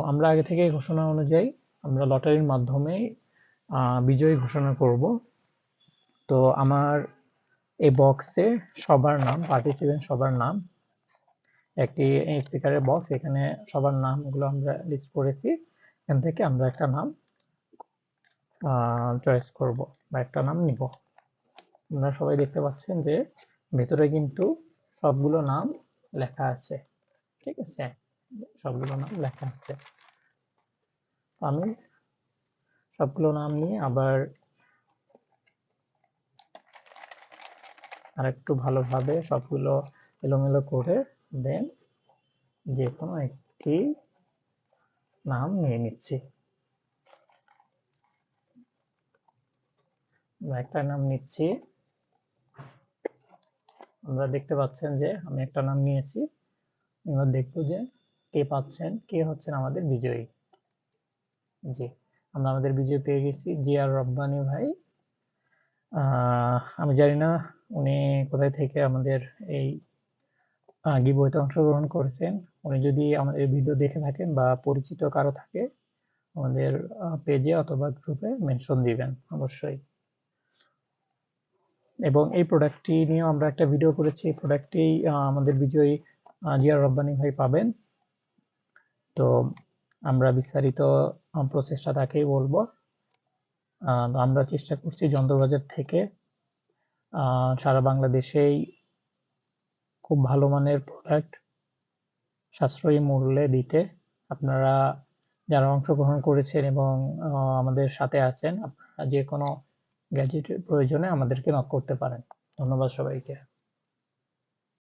আমরা আগে থেকে ঘোষণা অনুযায়ী আমরা লটারির মাধ্যমে বিজয়ী ঘোষণা করব। তো আমার এই বক্সে সবার নাম, পার্টিসিপেন্ট সবার নাম, একটি স্পিকারের বক্স, এখানে সবার নামগুলো আমরা লিস্ট করেছি। এখান থেকে আমরা একটা নাম চয়েস করব বা একটা নাম নিব। আপনারা সবাই দেখতে পাচ্ছেন যে ভেতরে কিন্তু সবগুলো নাম লেখা আছে, ঠিক আছে, সবগুলো নাম লেখা আছে। আমি সবগুলো নাম নিয়ে আবার আরেকটু ভালোভাবে সবগুলো এলোমেলো করে দেন যে কোনো একটি নাম নিয়ে নিচ্ছি। একটা নাম নিচ্ছি। আমরা দেখতে পাচ্ছেন যে আমি একটা নাম নিয়েছি। এবার দেখবো যে কে পাচ্ছেন, কে হচ্ছেন আমাদের বিজয়ী। জি, আমরা আমাদের বিজয়ী পেয়ে গেছি, জিয়ার রব্বানী ভাই। আমি জানি না উনি কোথায় থেকে আমাদের এই গিভওয়েতে অংশগ্রহণ করেছেন। উনি যদি আমাদের ভিডিও দেখে থাকেন বা পরিচিত কারো থাকে, আমাদের পেজে অথবা গ্রুপে মেনশন দিবেন অবশ্যই। এবং এই প্রোডাক্টটি নিয়েও আমরা একটা ভিডিও করেছি। এই প্রোডাক্টটি আমাদের বিজয়ী জিয়ার রব্বানী ভাই পাবেন। তো আমরা বিস্তারিত প্রসেসটা তাকেই বলবো। আমরা চেষ্টা করছি যন্ত্রবাজার থেকে সারা বাংলাদেশেই খুব ভালো মানের প্রোডাক্ট সাশ্রয়ী মূল্যে দিতে। আপনারা যারা অংশগ্রহণ করেছেন এবং আমাদের সাথে আছেন, আপনারা যে কোনো গ্যাজেটের প্রয়োজনে আমাদেরকে নক করতে পারেন। ধন্যবাদ সবাইকে।